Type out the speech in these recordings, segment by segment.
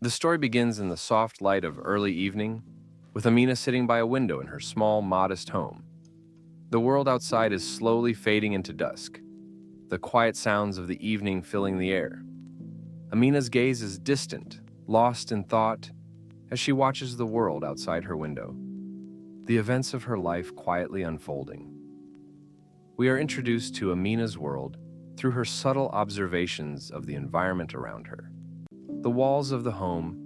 The story begins in the soft light of early evening, with Amina sitting by a window in her small, modest home. The world outside is slowly fading into dusk, the quiet sounds of the evening filling the air. Amina's gaze is distant, lost in thought, as she watches the world outside her window, the events of her life quietly unfolding. We are introduced to Amina's world through her subtle observations of the environment around her. The walls of the home,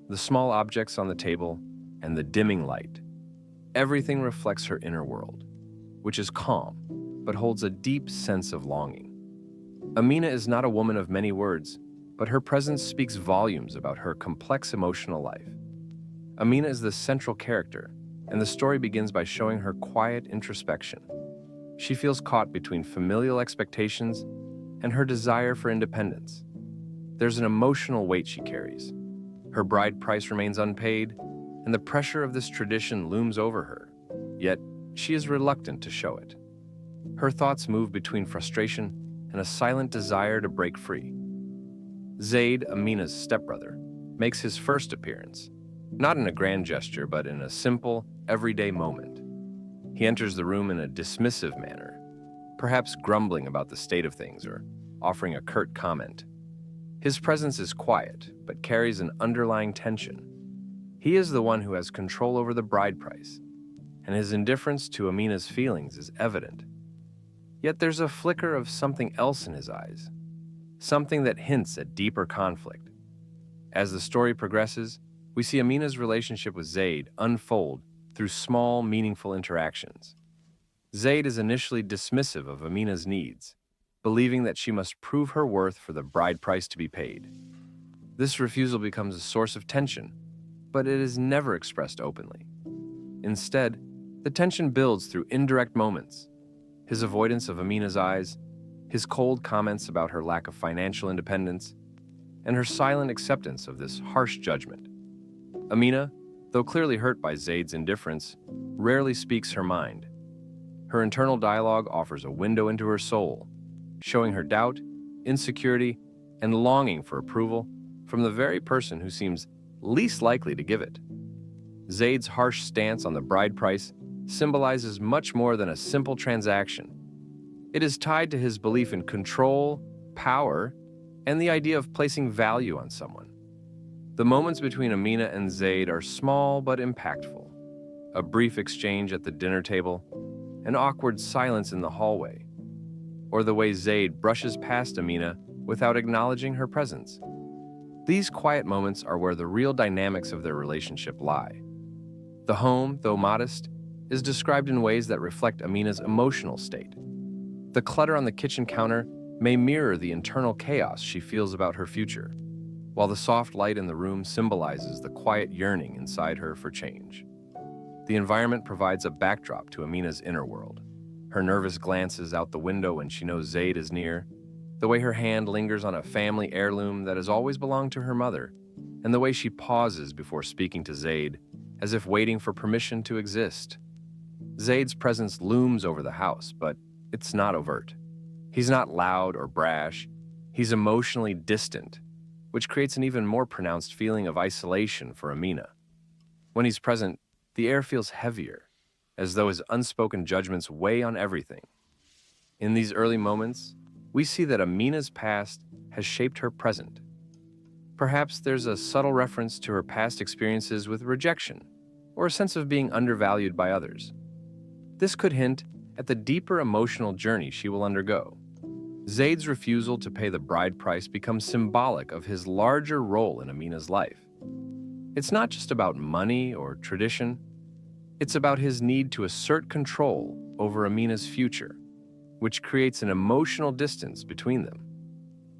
the small objects on the table, and the dimming light. Everything reflects her inner world, which is calm, but holds a deep sense of longing. Amina is not a woman of many words, but her presence speaks volumes about her complex emotional life. Amina is the central character, and the story begins by showing her quiet introspection. She feels caught between familial expectations and her desire for independence. There's an emotional weight she carries. Her bride price remains unpaid, and the pressure of this tradition looms over her, yet she is reluctant to show it. Her thoughts move between frustration and a silent desire to break free. Zaid, Amina's stepbrother, makes his first appearance, not in a grand gesture, but in a simple, everyday moment. He enters the room in a dismissive manner, perhaps grumbling about the state of things or offering a curt comment. His presence is quiet, but carries an underlying tension. He is the one who has control over the bride price, and his indifference to Amina's feelings is evident. Yet there's a flicker of something else in his eyes, something that hints at deeper conflict. As the story progresses, we see Amina's relationship with Zaid unfold through small, meaningful interactions. Zaid is initially dismissive of Amina's needs, believing that she must prove her worth for the bride price to be paid. This refusal becomes a source of tension, but it is never expressed openly. Instead, the tension builds through indirect moments. His avoidance of Amina's eyes, his cold comments about her lack of financial independence, and her silent acceptance of this harsh judgment. Amina, though clearly hurt by Zaid's indifference, rarely speaks her mind. Her internal dialogue offers a window into her soul, showing her doubt, insecurity, and longing for approval from the very person who seems least likely to give it. Zaid's harsh stance on the bride price symbolizes much more than a simple transaction. It is tied to his belief in control, power, and the idea of placing value on someone. The moments between Amina and Zaid are small but impactful. A brief exchange at the dinner table, an awkward silence in the hallway, or the way Zaid brushes past Amina without acknowledging her presence. These quiet moments are where the real dynamics of their relationship lie. The home, though modest, is described in ways that reflect Amina's emotional state. The clutter on the kitchen counter may mirror the internal chaos she feels about her future, while the soft light in the room symbolizes the quiet yearning inside her for change. The environment provides a backdrop to Amina's inner world. Her nervous glances out the window when she knows Zaid is near, the way her hand lingers on a family heirloom that has always belonged to her mother, and the way she pauses before speaking to Zaid, as if waiting for permission to exist. Zaid's presence looms over the house, but it's not overt. He's not loud or brash. He's emotionally distant, which creates an even more pronounced feeling of isolation for Amina. When he's present, the air feels heavier, as though his unspoken judgments weigh on everything. In these early moments, we see that Amina's past has shaped her present. Perhaps there's a subtle reference to her past experiences with rejection, or a sense of being undervalued by others. This could hint at the deeper emotional journey she will undergo. Zaid's refusal to pay the bride price becomes symbolic of his larger role in Amina's life. It's not just about money or tradition. It's about his need to assert control over Amina's future, which creates an emotional distance between them.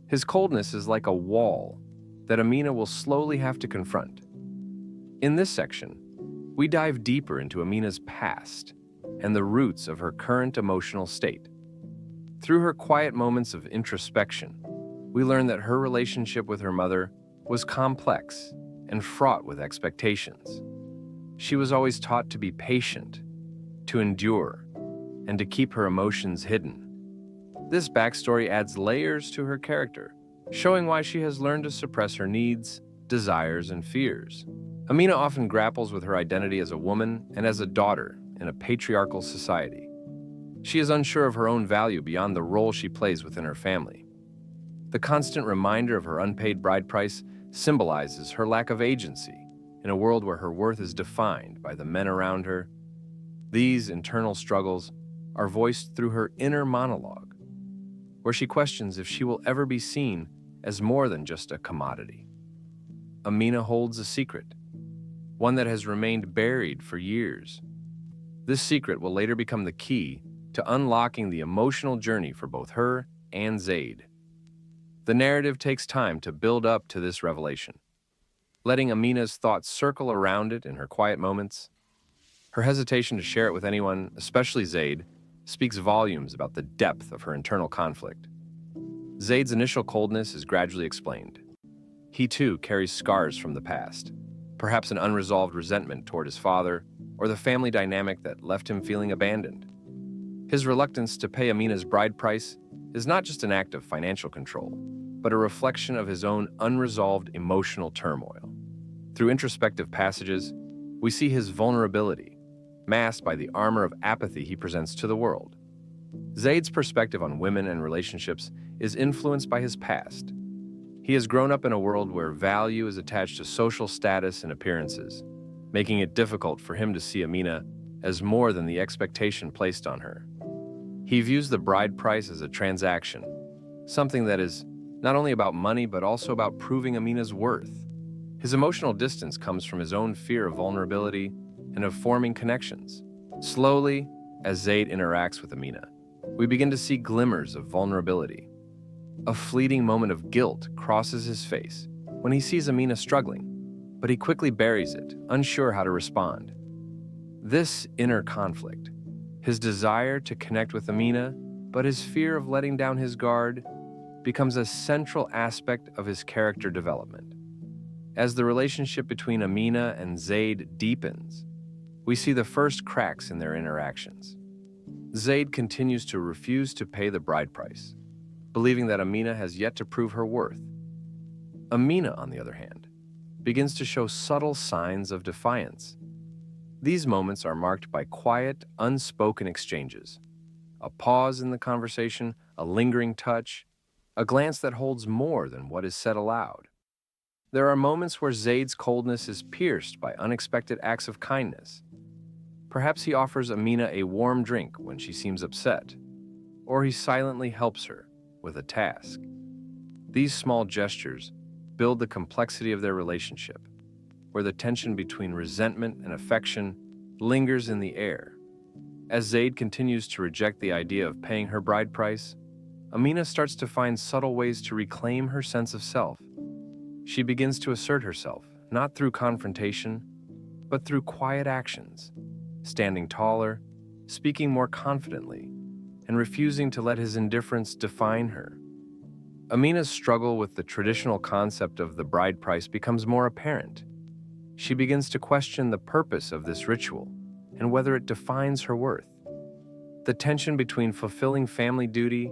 His coldness is like a wall that Amina will slowly have to confront. In this section, we dive deeper into Amina's past and the roots of her current emotional state. Through her quiet moments of introspection, we learn that her relationship with her mother was complex and fraught with expectations. She was always taught to be patient, to endure, and to keep her emotions hidden. This backstory adds layers to her character, showing why she has learned to suppress her needs desires, and fears. Amina often grapples with her identity as a woman and as a daughter in a patriarchal society. She is unsure of her own value beyond the role she plays within her family. The constant reminder of her unpaid bride price symbolizes her lack of agency in a world where her worth is defined by the men around her. These internal struggles are voiced through her inner monologue, where she questions if she will ever be seen as more than just a commodity. Amina holds a secret, one that has remained buried for years. This secret will later become the key to unlocking the emotional journey for both her and Zaid. The narrative takes time to build up to this revelation, letting Amina's thoughts circle around it in her quiet moments. Her hesitation to share it with anyone, especially Zaid, speaks volumes about the depth of her internal conflict. Zaid's initial coldness is gradually explained. He too carries scars from the past, perhaps an unresolved resentment toward his father, or the family dynamic that left him feeling abandoned. His reluctance to pay Amina's bride price is not just an act of financial control, but a reflection of his own unresolved emotional turmoil. Through introspective passages, we see his vulnerability, masked by the armor of apathy he presents to the world. Zaid's perspective on women and relationships is influenced by his past. He has grown up in a world where value is attached to social status and appearances, making it difficult for him to see Amina as more than the expectation placed on her. He views the bride price as a transaction, something that is not only about money but also about proving Amina's worth. His emotional distance comes from his own fear of vulnerability and of forming connections. Slowly, as Zaid interacts with Amina, we begin to see glimmers of vulnerability. A fleeting moment of guilt crosses his face when he sees Amina struggling, but he quickly buries it, unsure how to respond. This inner conflict, his desire to connect with Amina, but his fear of letting down his guard, becomes a central aspect of his character development. As the relationship between Amina and Zaid deepens, we see the first cracks in their interactions. Zaid continues to refuse to pay the bride price, believing that Amina has yet to prove her worth. Amina, on the other hand, begins to show subtle signs of defiance. These moments are marked by quiet, unspoken exchanges, a pause in the conversation, a lingering touch, a glance that holds more than what is said aloud. There are moments where Zaid's coldness is pierced by unexpected acts of kindness. Perhaps he offers Amina a warm drink when she seems upset, or he silently helps her with a task. These small gestures build the complexity of their relationship, where the tension between resentment and affection lingers in the air. As Zaid continues to reject the idea of paying her bride price, Amina starts to find subtle ways to reclaim her sense of self. She begins to assert herself, not through confrontation, but through quiet actions, standing taller, speaking more confidently, and refusing to let his indifference define her. Amina's struggle with the traditional concept of the bride price becomes more apparent. She begins to question the purpose of this ritual and whether it defines her worth. The tension between fulfilling family duty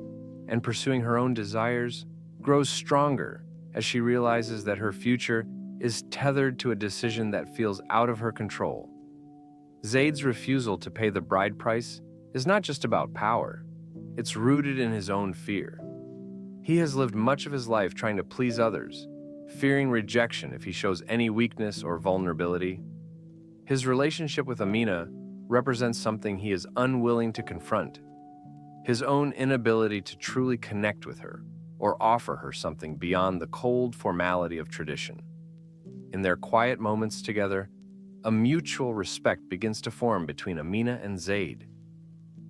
and pursuing her own desires grows stronger as she realizes that her future is tethered to a decision that feels out of her control. Zaid's refusal to pay the bride price is not just about power, it's rooted in his own fear. He has lived much of his life trying to please others, fearing rejection if he shows any weakness or vulnerability. His relationship with Amina represents something he is unwilling to confront: his own inability to truly connect with her or offer her something beyond the cold formality of tradition. In their quiet moments together, a mutual respect begins to form between Amina and Zaid.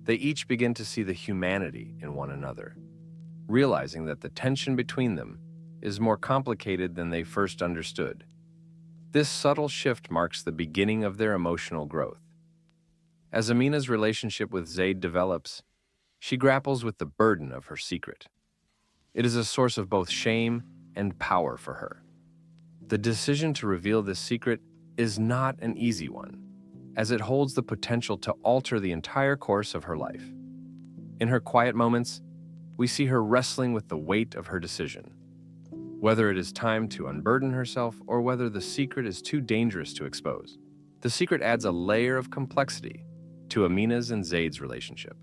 They each begin to see the humanity in one another, realizing that the tension between them is more complicated than they first understood. This subtle shift marks the beginning of their emotional growth. As Amina's relationship with Zaid develops, she grapples with the burden of her secret. It is a source of both shame and power for her. The decision to reveal this secret is not an easy one, as it holds the potential to alter the entire course of her life. In her quiet moments, we see her wrestling with the weight of her decision. whether it is time to unburden herself or whether the secret is too dangerous to expose. The secret adds a layer of complexity to Amina's and Zaid's relationship.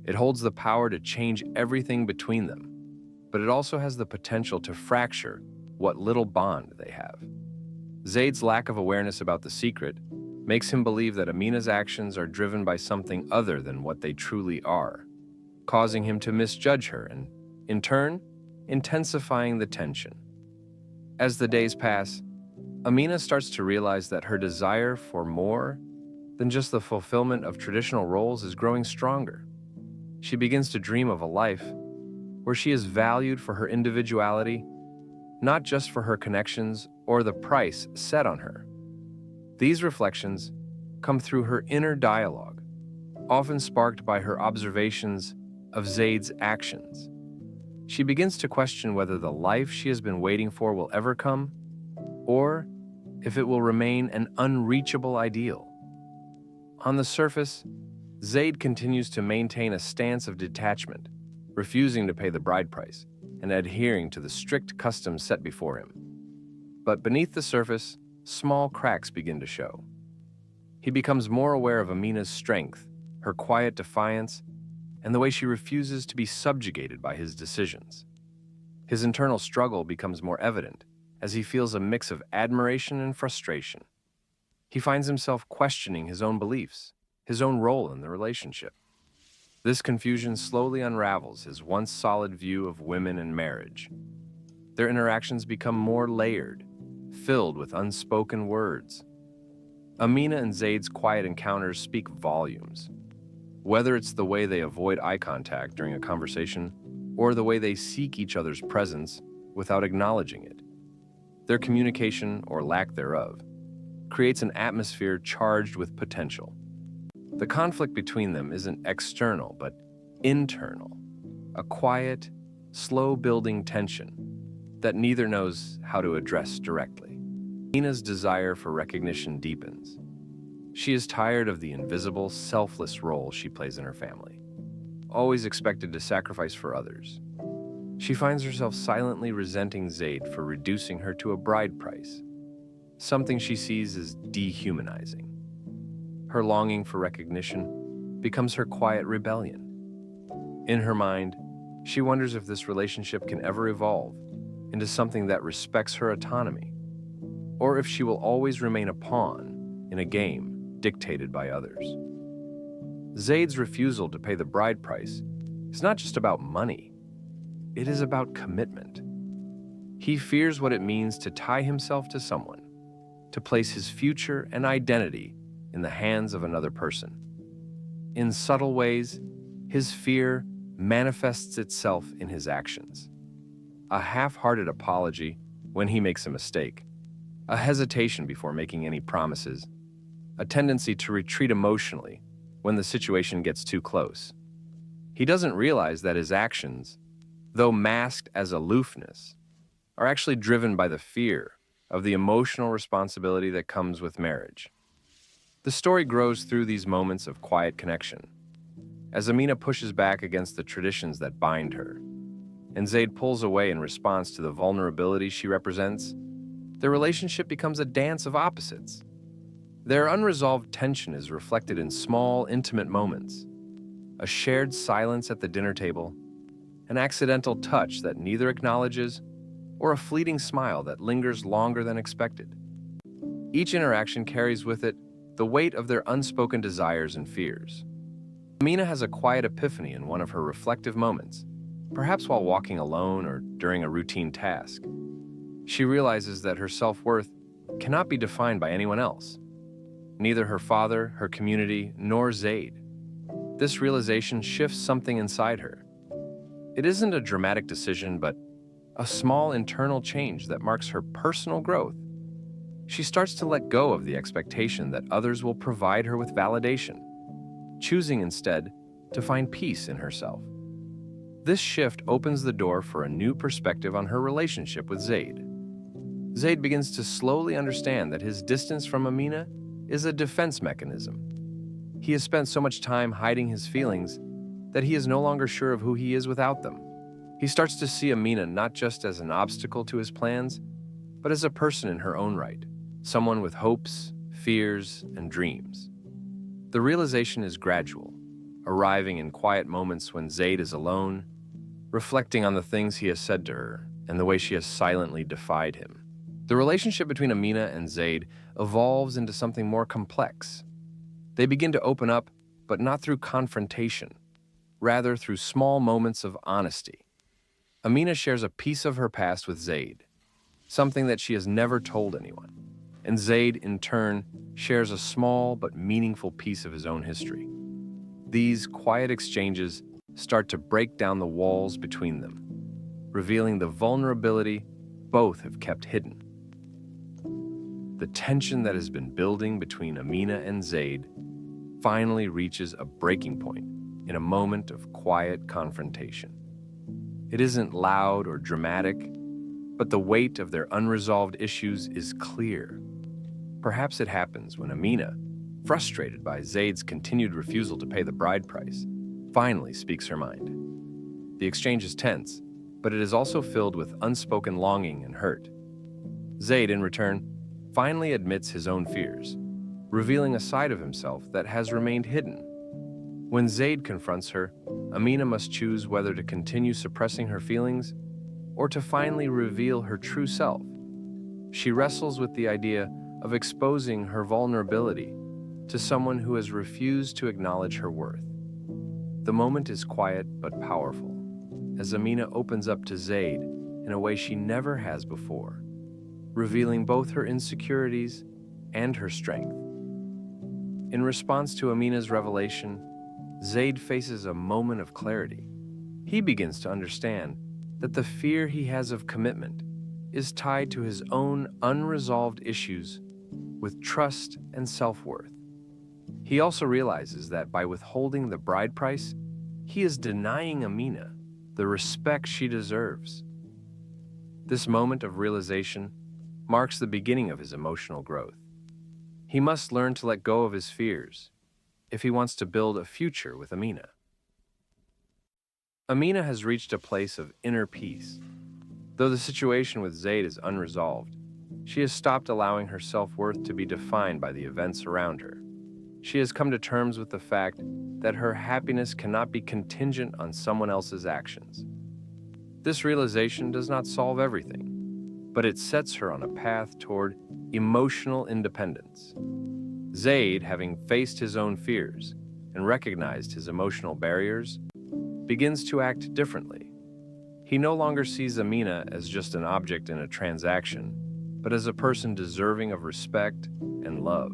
It holds the power to change everything between them, but it also has the potential to fracture what little bond they have. Zaid's lack of awareness about the secret makes him believe that Amina's actions are driven by something other than what they truly are, causing him to misjudge her and, in turn, intensifying the tension. As the days pass, Amina starts to realize that her desire for more than just the fulfillment of traditional roles is growing stronger. She begins to dream of a life where she is valued for her individuality, not just for her connections or the price set on her. These reflections come through her inner dialogue, often sparked by her observations of Zaid's actions. She begins to question whether the life she has been waiting for will ever come, or if it will remain an unreachable ideal. On the surface, Zaid continues to maintain a stance of detachment, refusing to pay the bride price and adhering to the strict customs set before him. But beneath the surface, small cracks begin to show. He becomes more aware of Amina's strength, her quiet defiance, and the way she refuses to be subjugated by his decisions. His internal struggle becomes more evident as he feels a mix of admiration and frustration. He finds himself questioning his own beliefs, his own role in the relationship. This confusion slowly unravels his once solid view of women and marriage. Their interactions become more layered, filled with unspoken words. Amina and Zaid's quiet encounters speak volumes. Whether it's the way they avoid eye contact during a conversation or the way they seek each other's presence without acknowledging it, their communication, or lack thereof, creates an atmosphere charged with potential. The conflict between them isn't external, but internal, a quiet, slow-building tension that neither knows how to address directly. Amina's desire for recognition deepens. She is tired of the invisible, selfless role she plays in her family, always expected to sacrifice for others. She finds herself silently resenting Zaid for reducing her to a bride price, something she sees as dehumanizing. Her longing for recognition becomes her quiet rebellion. In her mind, she wonders if this relationship can ever evolve into something that respects her autonomy, or if she will always remain a pawn in a game dictated by others. Zaid's refusal to pay the bride price is not just about money, it is about commitment. He fears what it means to tie himself to someone, to place his future and identity in the hands of another person. In subtle ways, his fear manifests itself in his actions. A half-hearted apology when he makes a mistake, a hesitation before making any promises, a tendency to retreat emotionally when the situation gets too close. He doesn't realize that his actions, though masked as aloofness, are actually driven by the fear of the emotional responsibility that comes with marriage. The story grows through these moments of quiet connection, as Amina pushes back against the traditions that bind her, and Zaid pulls away in response to the vulnerability she represents. Their relationship becomes a dance of opposites. Their unresolved tension is reflected in small, intimate moments, a shared silence at the dinner table, an accidental touch that neither acknowledges, or a fleeting smile that lingers longer than expected. Each interaction carries with it the weight of their unspoken desires and fears. Amina has a quiet epiphany in one of her reflective moments, perhaps while walking alone or during a routine task. She realizes that her self-worth cannot be defined by anyone else, neither her father, her community, nor Zaid. This realization shifts something inside her. It isn't a dramatic decision, but a small internal change that marks her personal growth. She starts to let go of the expectation that others will provide her with validation, choosing instead to find peace in herself. This shift opens the door for a new perspective on her relationship with Zaid. Zaid begins to slowly understand that his distance from Amina is a defense mechanism. He has spent so much time hiding his feelings that he is no longer sure of who he is without them. He starts to see Amina not just as an obstacle to his plans, but as a person in her own right, someone with hopes, fears, and dreams. The realization is gradual, arriving in quiet moments when Zaid is alone, reflecting on the things he has said to her and the way she has silently defied him. The relationship between Amina and Zaid evolves into something more complex. They begin to open up, but not through confrontation, rather through small moments of honesty. Amina shares a piece of her past with Zaid, something that she has never told anyone, and Zaid, in turn, shares a small but meaningful piece of his own history. These quiet exchanges start to break down the walls between them, revealing the vulnerability both have kept hidden. The tension that has been building between Amina and Zaid finally reaches a breaking point in a moment of quiet confrontation. It isn't loud or dramatic, but the weight of their unresolved issues is clear. Perhaps it happens when Amina, frustrated by Zaid's continued refusal to pay the bride price, finally speaks her mind. The exchange is tense, but it is also filled with unspoken longing and hurt. Zaid, in return, finally admits his own fears, revealing a side of himself that has remained hidden. When Zaid confronts her, Amina must choose whether to continue suppressing her feelings or to finally reveal her true self. She wrestles with the idea of exposing her vulnerability to someone who has refused to acknowledge her worth. The moment is quiet but powerful, as Amina opens up to Zaid in a way she never has before, revealing both her insecurities and her strength. In response to Amina's revelation, Zaid faces a moment of clarity. He begins to understand that the fear he has of commitment is tied to his own unresolved issues with trust and self-worth. He also realizes that by withholding the bride price, he is denying Amina the respect she deserves. This moment of realization marks the beginning of his emotional growth. He must learn to let go of his fears if he wants to build a future with Amina. Amina has reached a place of inner peace. Though the situation with Zaid is unresolved, she has stopped allowing her self-worth to be defined by the events around her. She has come to terms with the fact that her happiness cannot be contingent on someone else's actions. This realization does not solve everything, but it sets her on a path toward emotional independence. Zaid, having faced his own fears and recognized his emotional barriers, begins to act differently. He no longer sees Amina as just an object in a transaction, but as a person deserving of respect and love.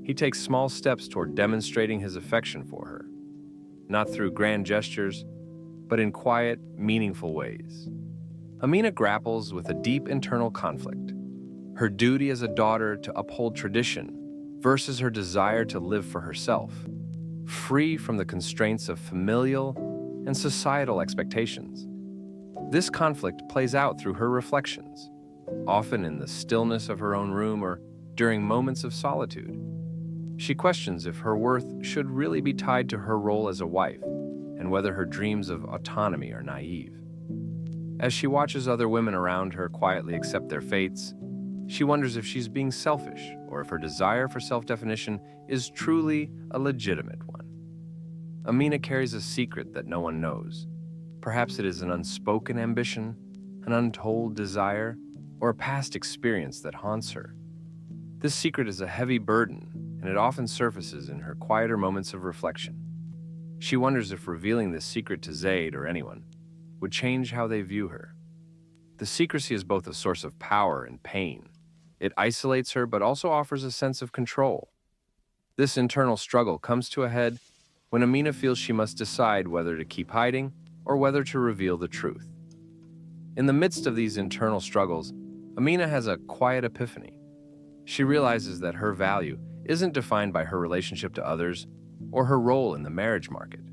He takes small steps toward demonstrating his affection for her, not through grand gestures, but in quiet, meaningful ways. Amina grapples with a deep internal conflict, her duty as a daughter to uphold tradition versus her desire to live for herself, free from the constraints of familial and societal expectations. This conflict plays out through her reflections, often in the stillness of her own room or during moments of solitude. She questions if her worth should really be tied to her role as a wife and whether her dreams of autonomy are naive. As she watches other women around her quietly accept their fates, she wonders if she's being selfish or if her desire for self-definition is truly a legitimate one. Amina carries a secret that no one knows. Perhaps it is an unspoken ambition, an untold desire, or a past experience that haunts her. This secret is a heavy burden, and it often surfaces in her quieter moments of reflection. She wonders if revealing this secret to Zaid or anyone would change how they view her. The secrecy is both a source of power and pain. It isolates her, but also offers a sense of control. This internal struggle comes to a head when Amina feels she must decide whether to keep hiding or whether to reveal the truth. In the midst of these internal struggles, Amina has a quiet epiphany. She realizes that her value isn't defined by her relationship to others or her role in the marriage market.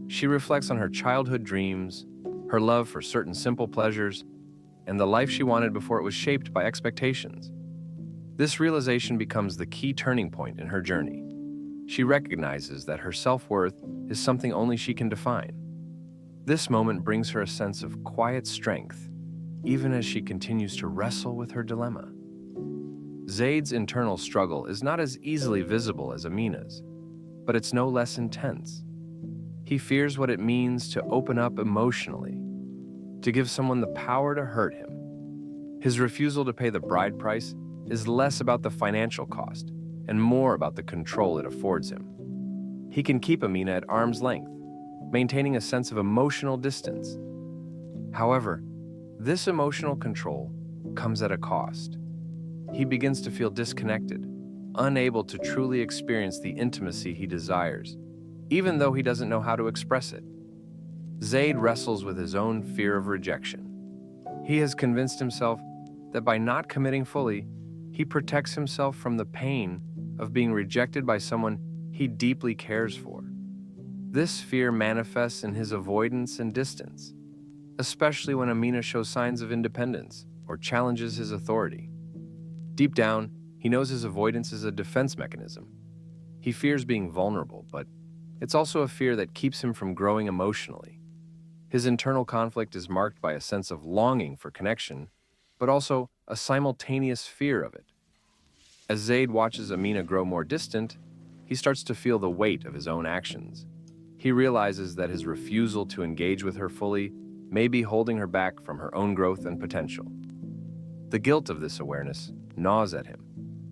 She reflects on her childhood dreams, her love for certain simple pleasures, and the life she wanted before it was shaped by expectations. This realization becomes the key turning point in her journey. She recognizes that her self-worth is something only she can define. This moment brings her a sense of quiet strength, even as she continues to wrestle with her dilemma. Zaid's internal struggle is not as easily visible as Amina's, but it's no less intense. He fears what it means to open up emotionally, to give someone the power to hurt him. His refusal to pay the bride price is less about the financial cost and more about the control it affords him. He can keep Amina at arm's length, maintaining a sense of emotional distance. However, this emotional control comes at a cost. He begins to feel disconnected, unable to truly experience the intimacy he desires, even though he doesn't know how to express it. Zaid wrestles with his own fear of rejection. He has convinced himself that by not committing fully, he protects himself from the pain of being rejected by someone he deeply cares for. This fear manifests in his avoidance and distance, especially when Amina shows signs of independence or challenges his authority. Deep down, he knows his avoidance is a defense mechanism. He fears being vulnerable, but it's also a fear that keeps him from growing emotionally. His internal conflict is marked by a sense of longing for connection, but also a simultaneous fear of it. As Zaid watches Amina grow more distant, he starts to feel the weight of his own actions. He realizes that his refusal to engage with her fully may be holding her back from her own growth and potential. The guilt of this awareness gnaws at him,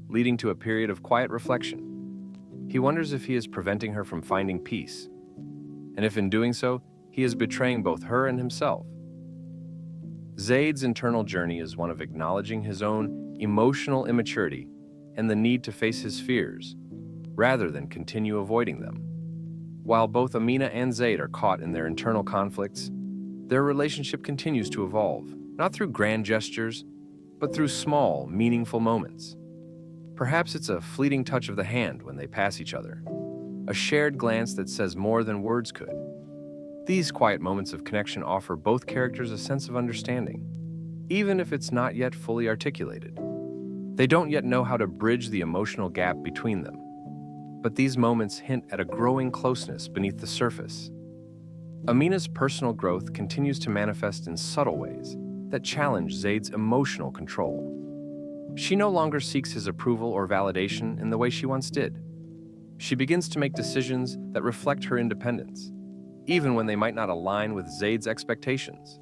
leading to a period of quiet reflection. He wonders if he is preventing her from finding peace, and if in doing so, he is betraying both her and himself. Zaid's internal journey is one of acknowledging his own emotional immaturity and the need to face his fears, rather than continue avoiding them. While both Amina and Zaid are caught in their internal conflicts, their relationship continues to evolve, not through grand gestures, but through small, meaningful moments. Perhaps it's a fleeting touch of the hand when they pass each other, a shared glance that says more than words could. These quiet moments of connection offer both characters a sense of understanding, even if it's not yet fully articulated. They don't yet know how to bridge the emotional gap between them, but these moments hint at a growing closeness beneath the surface. Amina's personal growth continues to manifest in subtle ways that challenge Zaid's emotional control. She no longer seeks his approval or validation in the way she once did. She begins to make decisions that reflect her independence, even when they might not align with Zaid's expectations.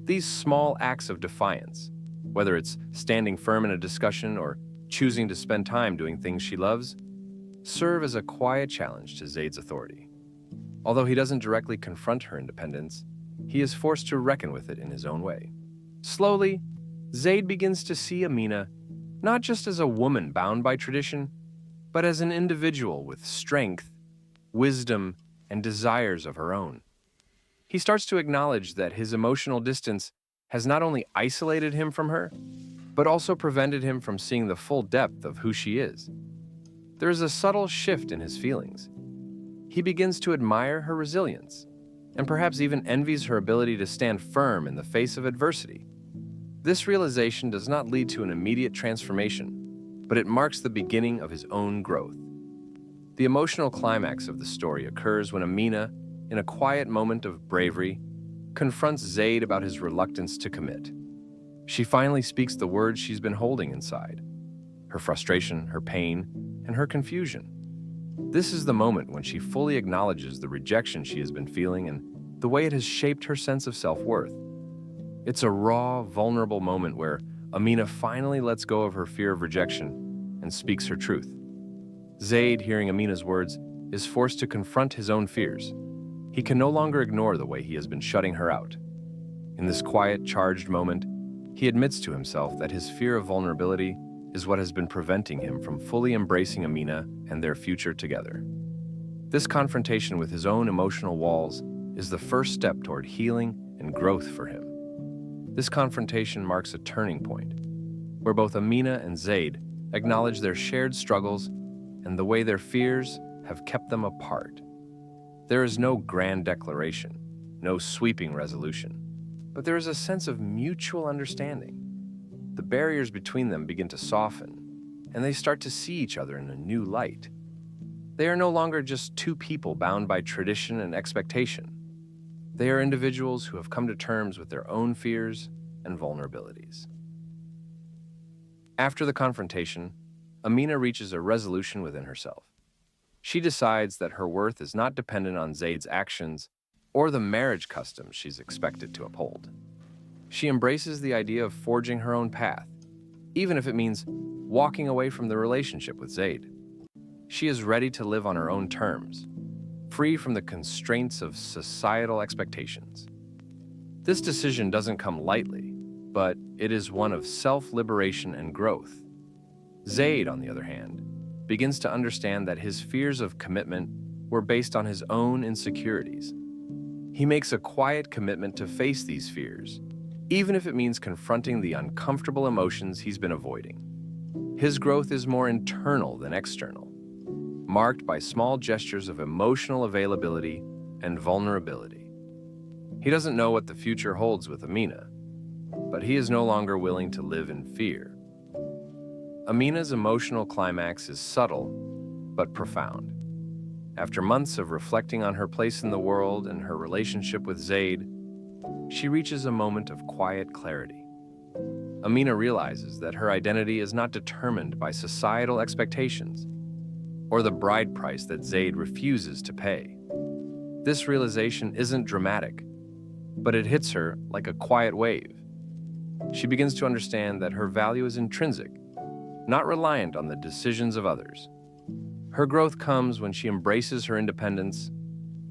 These small acts of defiance, whether it's standing firm in a discussion or choosing to spend time doing things she loves, serve as a quiet challenge to Zaid's authority. Although he doesn't directly confront her independence, he is forced to reckon with it in his own way. Slowly, Zaid begins to see Amina not just as a woman bound by tradition, but as an individual with strength, wisdom, and desires of her own. He starts to acknowledge that his emotional distance has not only isolated him from her, but also prevented him from seeing the full depth of who she is. There is a subtle shift in his feelings. He begins to admire her resilience, and perhaps even envies her ability to stand firm in the face of adversity. This realization does not lead to an immediate transformation, but it marks the beginning of his own growth. The emotional climax of the story occurs when Amina, in a quiet moment of bravery, confronts Zaid about his reluctance to commit. She finally speaks the words she's been holding inside: her frustration, her pain, and her confusion. This is the moment when she fully acknowledges the rejection she has been feeling and the way it has shaped her sense of self-worth. It's a raw, vulnerable moment where Amina finally lets go of her fear of rejection and speaks her truth. Zaid, hearing Amina's words, is forced to confront his own fears. He can no longer ignore the way he has been shutting her out. In this quiet, charged moment, he admits to himself that his fear of vulnerability is what has been preventing him from fully embracing Amina and their future together. This confrontation with his own emotional walls is the first step toward healing and growth for him. This confrontation marks a turning point, where both Amina and Zaid acknowledge their shared struggles and the way their fears have kept them apart. There is no grand declaration, no sweeping resolution, but there is a sense of mutual understanding. The barriers between them begin to soften, and they start to see each other in a new light. They are no longer just two people bound by tradition and expectation. They are individuals who have come to terms with their own fears and vulnerabilities. After the confrontation, Amina reaches a resolution within herself. She decides that her worth is not dependent on Zaid's actions or the marriage customs she's expected to uphold. She embraces the idea of forging her own path, even if it means walking away from the relationship with Zaid. She is ready to live on her own terms, free from the constraints of societal expectations. This decision doesn't come lightly, but it is one of self-liberation and growth. Zaid, on the other hand, begins to understand that his fears of commitment were based on his own insecurities. He makes a quiet commitment to face these fears, even if it means confronting the uncomfortable emotions he's been avoiding. His growth is more internal than external, marked by small gestures of emotional availability and vulnerability. He doesn't know what the future holds with Amina, but he is no longer willing to live in fear. Amina's emotional climax is subtle but profound. After months of reflecting on her place in the world and her relationship with Zaid, she reaches a moment of quiet clarity. Amina realizes that her identity is not determined by societal expectations or the bride price that Zaid refuses to pay. This realization isn't dramatic, but it hits her like a quiet wave. She begins to understand that her value is intrinsic, not reliant on the decisions of others. Her growth comes when she embraces her independence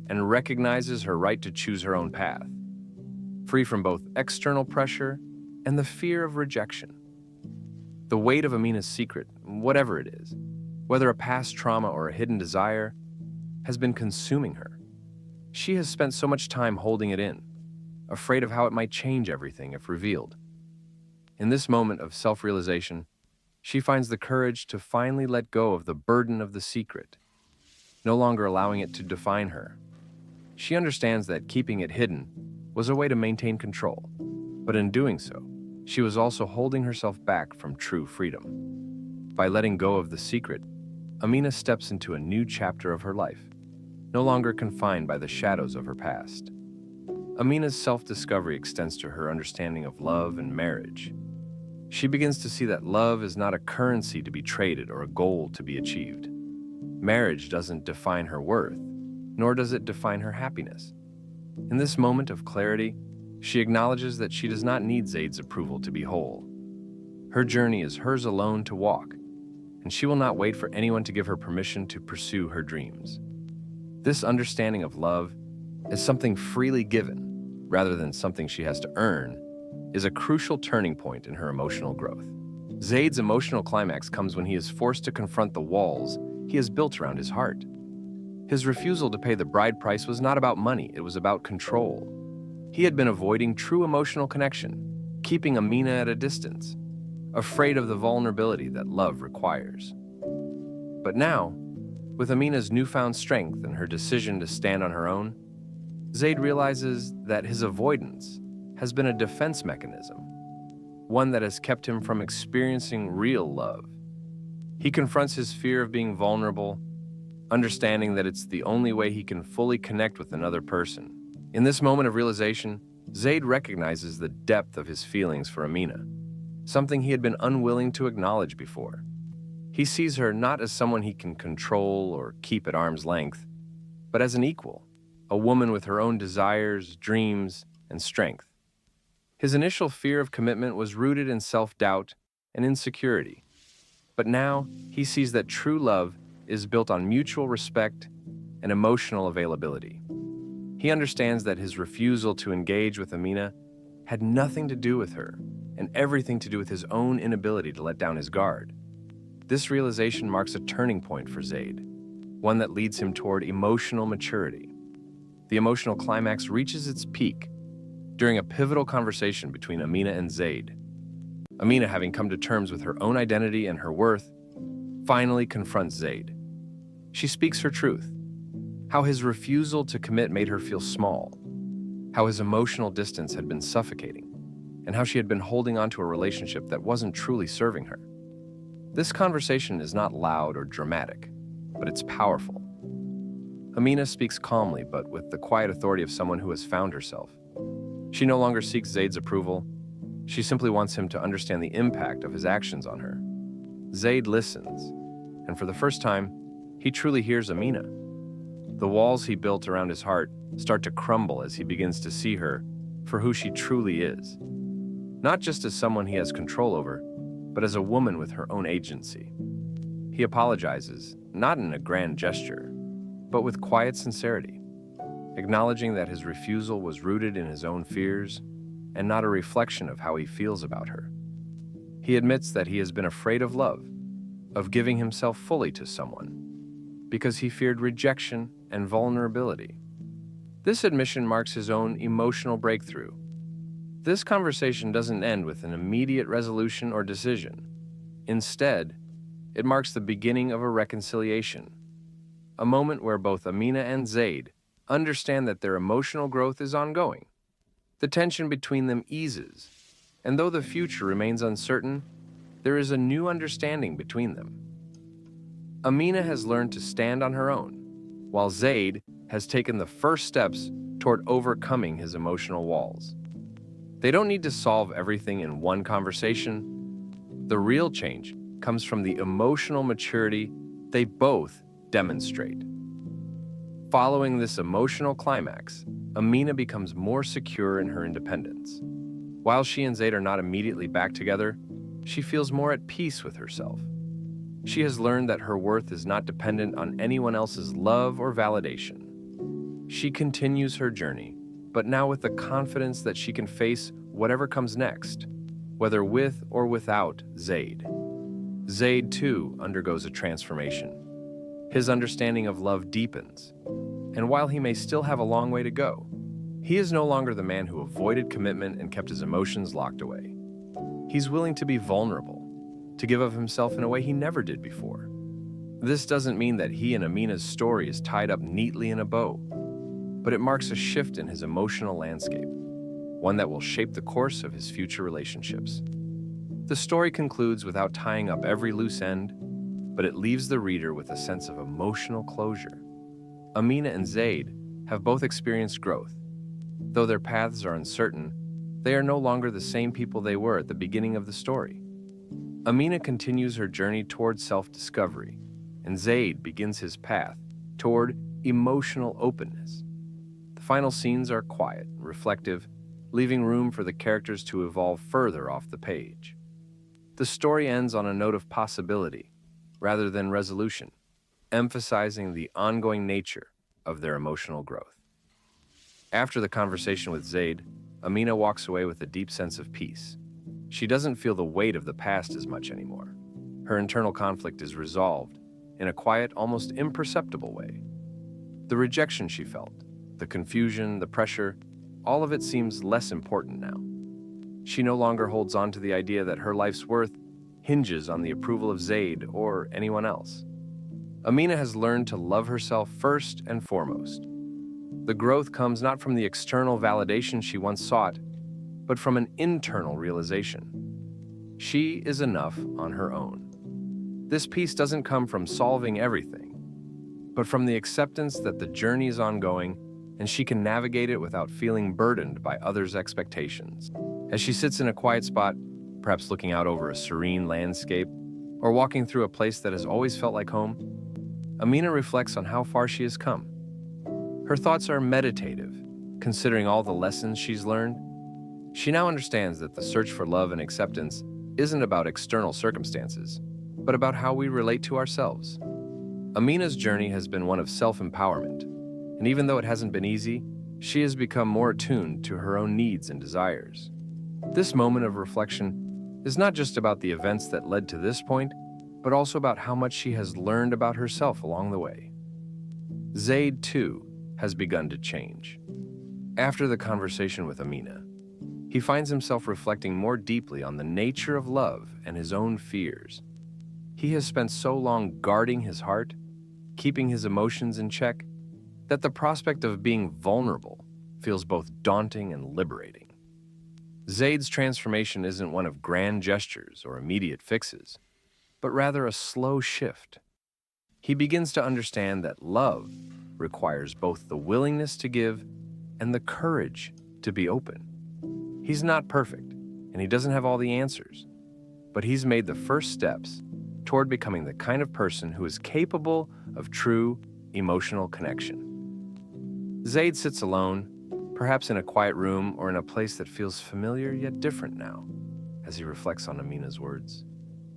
and recognizes her right to choose her own path, free from both external pressure and the fear of rejection. The weight of Amina's secret, whatever it is, whether a past trauma or a hidden desire, has been consuming her. She has spent so much time holding it in, afraid of how it might change everything if revealed. In this moment of self-realization, she finds the courage to finally let go of the burden of the secret, no longer allowing it to define her. She understands that keeping it hidden was a way to maintain control, but in doing so, she was also holding herself back from true freedom. By letting go of the secret, Amina steps into a new chapter of her life, no longer confined by the shadows of her past. Amina's self-discovery extends to her understanding of love and marriage. She begins to see that love is not a currency to be traded or a goal to be achieved. Marriage doesn't define her worth, nor does it define her happiness. In this moment of clarity, she acknowledges that she does not need Zaid's approval to be whole. Her journey is hers alone to walk, and she will not wait for anyone to give her permission to pursue her dreams. This understanding of love as something freely given, rather than something she has to earn, is a crucial turning point in her emotional growth. Zaid's emotional climax comes when he is forced to confront the walls he has built around his heart. His refusal to pay the bride price was not about money, it was about control. He had been avoiding true emotional connection, keeping Amina at a distance, afraid of the vulnerability that love requires. But now, with Amina's newfound strength and her decision to stand on her own, Zaid realizes that his avoidance has been a defense mechanism, one that has kept him from experiencing real love. He confronts his fear of being vulnerable, understanding that it's the only way he can fully connect with another person. In this moment of realization, Zaid recognizes the depth of his feelings for Amina, something he had been unwilling to acknowledge before. He sees her not as someone he can control or keep at arm's length, but as an equal, a woman with her own desires, dreams, and strength. His initial fear of commitment was rooted in self-doubt and insecurity, but now he sees that true love is built on mutual respect and emotional availability. He understands that his refusal to engage with Amina had nothing to do with her and everything to do with his own inability to let down his guard. This realization marks a turning point for Zaid, one that leads him toward emotional maturity. The emotional climax reaches its peak during a pivotal conversation between Amina and Zaid. Amina, having come to terms with her own identity and her worth, finally confronts Zaid. She speaks her truth, how his refusal to commit made her feel small, how his emotional distance had been suffocating, and how she had been holding on to a relationship that wasn't truly serving her. This conversation is not loud or dramatic, but it's powerful. Amina speaks calmly, but with the quiet authority of someone who has found herself. She no longer seeks Zaid's approval. She simply wants him to understand the impact of his actions on her. Zaid listens, and for the first time, he truly hears Amina. The walls he built around his heart start to crumble as he begins to see her for who she truly is. Not just as someone he has control over, but as a woman with her own agency. He apologizes, not in a grand gesture, but with quiet sincerity, acknowledging that his refusal was rooted in his own fears and not a reflection of how he feels about her. He admits that he has been afraid of love, of giving himself fully to someone, because he feared rejection and vulnerability. This admission marks his own emotional breakthrough. This conversation doesn't end with an immediate resolution or decision. Instead, it marks the beginning of a reconciliation, a moment where both Amina and Zaid understand that their emotional growth is ongoing. The tension between them eases, and though the future remains uncertain, there is a new understanding between them. Amina has learned to stand on her own, while Zaid has taken the first steps toward overcoming his emotional walls. They don't need to solve everything in one conversation. The real change comes from the emotional maturity they both demonstrate. Following this emotional climax, Amina becomes more secure in her independence. While she and Zaid are not immediately back together, she feels more at peace with herself. She has learned that her worth is not dependent on anyone else's love or validation. She continues her journey, but now with the confidence that she can face whatever comes next, whether with or without Zaid. Zaid, too, undergoes a transformation. His understanding of love deepens, and while he may still have a long way to go, he is no longer the man who avoided commitment and kept his emotions locked away. He's willing to be vulnerable, to give of himself in a way he never did before. This doesn't mean that he and Amina's story is tied up neatly in a bow, but it marks a shift in his emotional landscape, one that will shape the course of his future relationships. The story concludes without tying up every loose end, but it leaves the reader with a sense of emotional closure. Amina and Zaid have both experienced growth. Though their paths are uncertain, they are no longer the same people they were at the beginning of the story. Amina continues her journey toward self-discovery, and Zaid begins his path toward emotional openness. The final scenes are quiet, reflective, leaving room for the characters to evolve further off the page. The story ends on a note of possibility, rather than resolution, emphasizing the ongoing nature of their emotional growth. After the conversation with Zaid, Amina walks away with a deep sense of peace. She doesn't feel the weight of the past as much anymore. Her internal conflict is resolved in a quiet, almost imperceptible way. The rejection she felt, the confusion, the pressure, all of it seems less important now. She no longer holds on to the idea that her life's worth hinges on the approval of Zaid or anyone else. Amina has learned to love herself first and foremost. The growth comes not from the external validation she once sought, but from an internal realization. She is enough on her own. This peace doesn't come from solving everything, but from the acceptance that the journey is ongoing and she can navigate it without feeling burdened by others' expectations. As she sits in a quiet spot, perhaps looking out over a serene landscape, or walking through a place that has always felt like home, Amina reflects on how far she has come. Her thoughts are meditative, considering all the lessons she's learned. She now understands that the search for love and acceptance isn't about external circumstances, but about how we relate to ourselves. Amina's journey has been one of self-empowerment, and even though it hasn't been easy, she has become more attuned to her own needs and desires. This moment of reflection is not just about the events that led to this point, but also about how much she has learned about herself along the way. Zaid, too, has begun to change. After the conversation with Amina, he finds himself reflecting more deeply on the nature of love and his own fears. He has spent so long guarding his heart, keeping his emotions in check, that the prospect of being vulnerable feels both daunting and liberating. Zaid's transformation isn't one of grand gestures or immediate fixes, but rather a slow shift. He begins to understand that love requires both the willingness to give and the courage to be open. He's not perfect, and he doesn't have all the answers, but he's made the first steps toward becoming the kind of person who is capable of true emotional connection. Zaid sits alone, perhaps in a quiet room or in a place that feels familiar yet different now, as he reflects on Amina's words.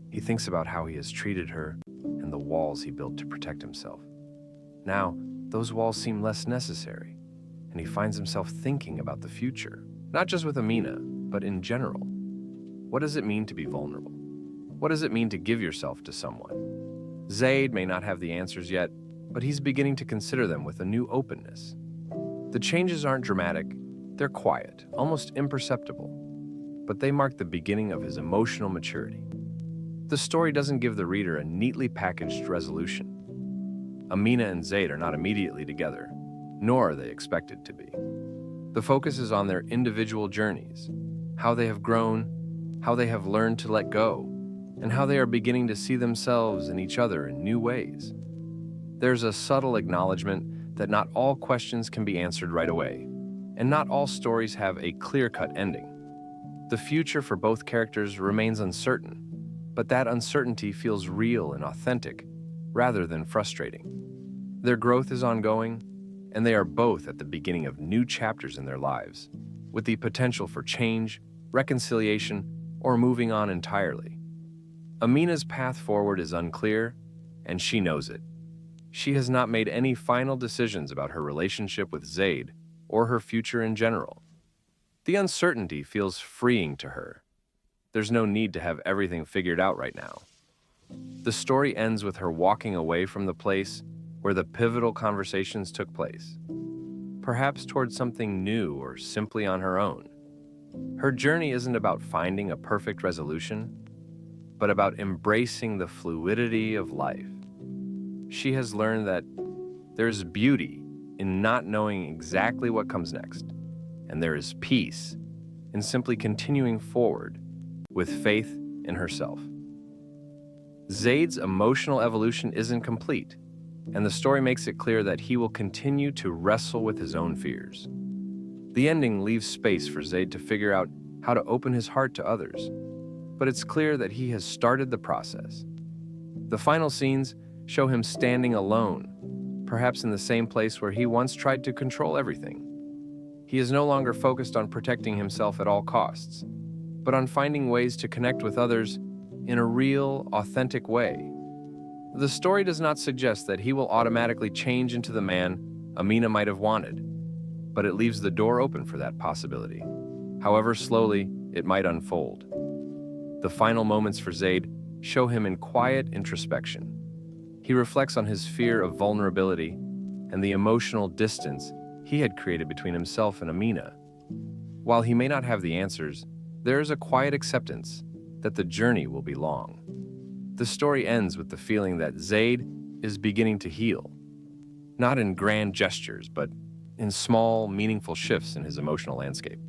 He thinks about how he has treated her and the walls he built to protect himself. Now, those walls seem less necessary, and he finds himself thinking about the future, not just with Amina, but in general. What does it mean to be vulnerable? What does it mean to give yourself to someone? Zaid may not have the answers yet, but he's beginning to consider them with a new openness. The changes aren't dramatic, they're quiet, almost imperceptible, but they mark the beginning of his emotional maturity. The story doesn't give the reader a neatly packaged resolution. Amina and Zaid are not immediately together, nor are they expected to be. The focus is on their individual journeys, how they have grown, how they have learned to let go, and how they are beginning to see themselves and each other in new ways. There's a subtle acknowledgement that not all questions can be answered right away, and not all stories have a clear-cut ending. The future for both characters remains uncertain, but that uncertainty feels real and authentic, rather than frustrating. Their growth is ongoing, and they are both at the beginning of new chapters in their lives, with the potential for change, reconciliation, or moving on entirely. Amina's path forward is unclear, and she knows it. She has not made any final decisions about her relationship with Zaid or her future in general. The uncertainty feels freeing to her. There's no need to have everything figured out right now. The story ends with her walking away from the place where the pivotal conversations took place, perhaps towards something new or simply on her own. Her journey isn't about finding a perfect resolution, but about embracing the fluidity of life. She has learned that there's beauty in not knowing exactly what comes next, and there is peace in simply continuing forward with faith in herself. Zaid's emotional evolution isn't complete, and the story makes it clear that he will continue to wrestle with his own fears. The ending leaves space for Zaid to figure out how to open his heart to others, but it's clear that he has started the process. The final scenes show him standing alone, perhaps in the same place where he once tried to control everything. He is no longer focused on protecting himself at all costs, but on finding ways to connect with others in a real, authentic way. The story does not suggest that he will automatically change into the man Amina might have wanted, but it leaves the door open for that possibility, however slowly it might unfold. The final moments for Zaid show him in quiet introspection. He reflects on his fear of vulnerability and the emotional distance he had created between himself and Amina. While he may not have the answers, there is a quiet acceptance that the journey will be long. The story ends with the feeling that Zaid is beginning to heal, not in grand gestures, but in small, meaningful shifts in his emotional landscape.